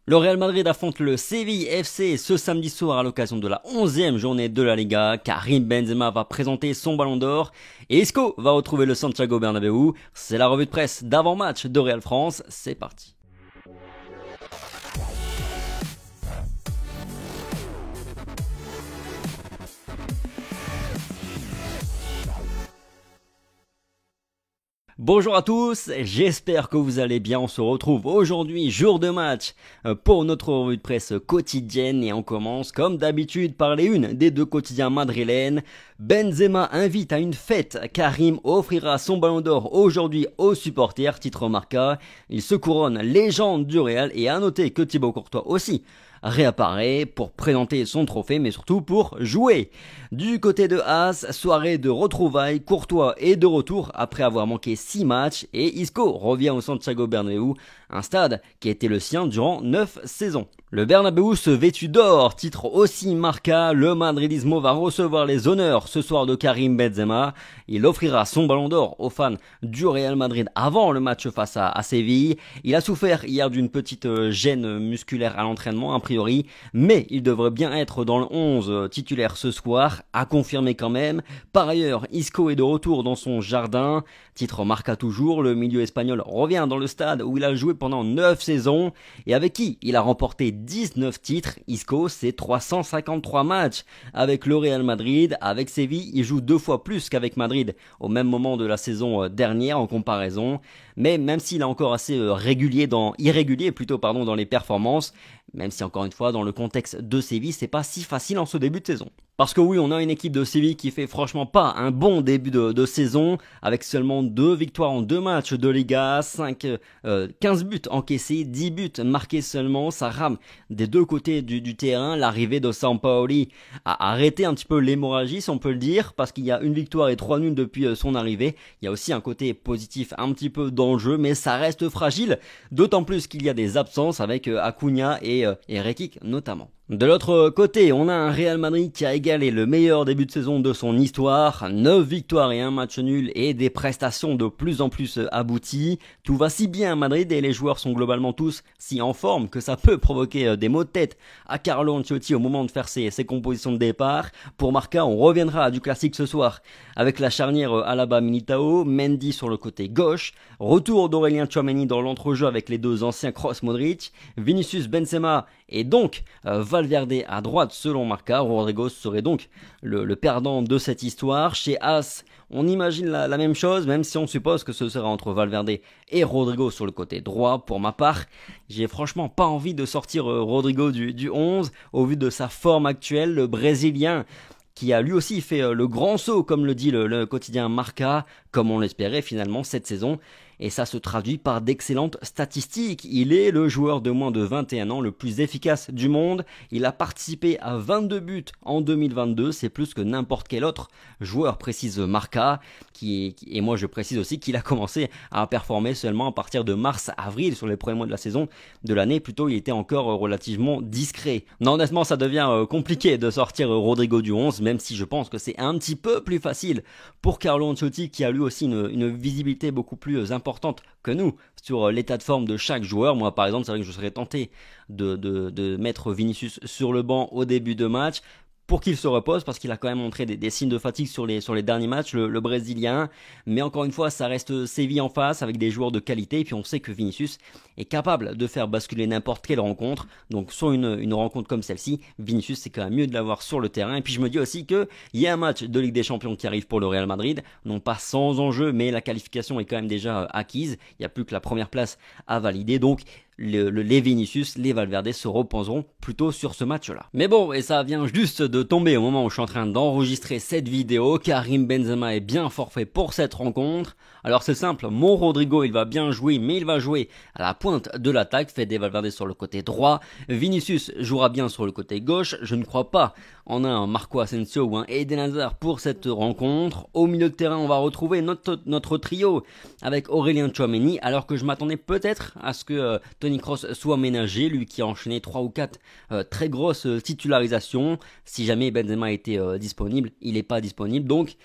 Le Real Madrid affronte le Séville FC ce samedi soir à l'occasion de la 11e journée de la Liga. Karim Benzema va présenter son ballon d'or et Isco va retrouver le Santiago Bernabéu. C'est la revue de presse d'avant-match de Real France, c'est parti. Bonjour à tous, j'espère que vous allez bien. On se retrouve aujourd'hui, jour de match, pour notre revue de presse quotidienne et on commence comme d'habitude par les unes des deux quotidiens madrilènes. Benzema invite à une fête, Karim offrira son ballon d'or aujourd'hui aux supporters, titre Marca. Il se couronne légende du Real et à noter que Thibaut Courtois aussi réapparaît pour présenter son trophée mais surtout pour jouer. Du côté de As, soirée de retrouvailles, Courtois est de retour après avoir manqué 6 matchs et Isco revient au Santiago Bernabéu, un stade qui a été le sien durant 9 saisons. Le Bernabéu se vêtu d'or, titre aussi Marca, le Madridismo va recevoir les honneurs ce soir de Karim Benzema. Il offrira son ballon d'or aux fans du Real Madrid avant le match face à Séville. Il a souffert hier d'une petite gêne musculaire à l'entraînement a priori, mais il devrait bien être dans le 11 titulaire ce soir, à confirmer quand même. Par ailleurs, Isco est de retour dans son jardin, titre Marca toujours, le milieu espagnol revient dans le stade où il a joué pendant 9 saisons et avec qui il a remporté 19 titres. Isco, c'est 353 matchs avec le Real Madrid. Avec Séville, il joue 2 fois plus qu'avec Madrid au même moment de la saison dernière en comparaison. Mais même s'il est encore assez irrégulier dans les performances, même si encore une fois dans le contexte de Séville, c'est pas si facile en ce début de saison. Parce que oui, on a une équipe de Séville qui fait franchement pas un bon début de saison, avec seulement 2 victoires en 2 matchs de Liga, 15 buts encaissés, 10 buts marqués seulement, ça rame des deux côtés du terrain. L'arrivée de Sampaoli a arrêté un petit peu l'hémorragie, si on peut le dire, parce qu'il y a une victoire et 3 nuls depuis son arrivée. Il y a aussi un côté positif un petit peu d'enjeu, mais ça reste fragile, d'autant plus qu'il y a des absences avec Acuna et Rekic notamment. De l'autre côté, on a un Real Madrid qui a égalé le meilleur début de saison de son histoire, 9 victoires et un match nul et des prestations de plus en plus abouties. Tout va si bien à Madrid et les joueurs sont globalement tous si en forme que ça peut provoquer des maux de tête à Carlo Ancelotti au moment de faire ses compositions de départ. Pour Marca, on reviendra à du classique ce soir avec la charnière Alaba-Militao, Mendy sur le côté gauche, retour d'Aurélien Tchouaméni dans l'entrejeu avec les deux anciens Kroos-Modric, Vinicius Benzema et donc Valverde à droite selon Marca. Rodrigo serait donc le perdant de cette histoire. Chez As, on imagine la même chose, même si on suppose que ce sera entre Valverde et Rodrigo sur le côté droit. Pour ma part, j'ai franchement pas envie de sortir Rodrigo du 11 au vu de sa forme actuelle. Le Brésilien qui a lui aussi fait le grand saut, comme le dit le quotidien Marca, comme on l'espérait finalement cette saison. Et ça se traduit par d'excellentes statistiques. Il est le joueur de moins de 21 ans le plus efficace du monde. Il a participé à 22 buts en 2022. C'est plus que n'importe quel autre joueur, précise Marca. Et moi je précise aussi qu'il a commencé à performer seulement à partir de mars-avril, sur les premiers mois de la saison de l'année. Plutôt, il était encore relativement discret. Non, honnêtement, ça devient compliqué de sortir Rodrigo du 11, même si je pense que c'est un petit peu plus facile pour Carlo Ancelotti, qui a lui aussi une visibilité beaucoup plus importante que nous sur l'état de forme de chaque joueur. Moi par exemple, c'est vrai que je serais tenté de mettre Vinicius sur le banc au début de match pour qu'il se repose, parce qu'il a quand même montré des signes de fatigue sur les derniers matchs, le Brésilien. Mais encore une fois, ça reste Séville en face avec des joueurs de qualité. Et puis on sait que Vinicius est capable de faire basculer n'importe quelle rencontre. Donc sur une rencontre comme celle-ci, Vinicius, c'est quand même mieux de l'avoir sur le terrain. Et puis je me dis aussi qu'il y a un match de Ligue des Champions qui arrive pour le Real Madrid. Non pas sans enjeu, mais la qualification est quand même déjà acquise. Il n'y a plus que la première place à valider. Donc les Vinicius, les Valverde se reposeront plutôt sur ce match-là. Mais bon, et ça vient juste de tomber au moment où je suis en train d'enregistrer cette vidéo. Karim Benzema est bien forfait pour cette rencontre. Alors c'est simple, mon Rodrigo, il va bien jouer, mais il va jouer à la pointe de l'attaque. Fede Valverde sur le côté droit. Vinicius jouera bien sur le côté gauche. Je ne crois pas en un Marco Asensio ou un Eden Hazard pour cette rencontre. Au milieu de terrain, on va retrouver notre trio avec Aurélien Tchouaméni, alors que je m'attendais peut-être à ce que Toni Kroos soit ménagé, lui qui a enchaîné 3 ou 4 très grosses titularisations. Si jamais Benzema était disponible, il n'est pas disponible, donc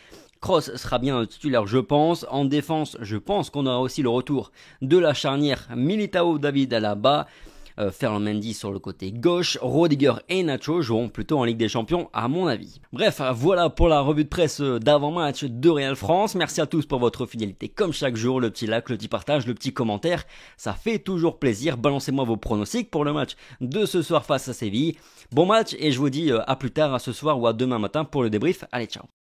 Kroos sera bien titulaire, je pense. En défense, je pense qu'on aura aussi le retour de la charnière Militao David Alaba. Ferland Mendy sur le côté gauche, Rodiger et Nacho joueront plutôt en Ligue des Champions à mon avis. Bref, voilà pour la revue de presse d'avant-match de Real France. Merci à tous pour votre fidélité comme chaque jour, le petit like, le petit partage, le petit commentaire, ça fait toujours plaisir. Balancez-moi vos pronostics pour le match de ce soir face à Séville. Bon match et je vous dis à plus tard, à ce soir ou à demain matin pour le débrief. Allez, ciao.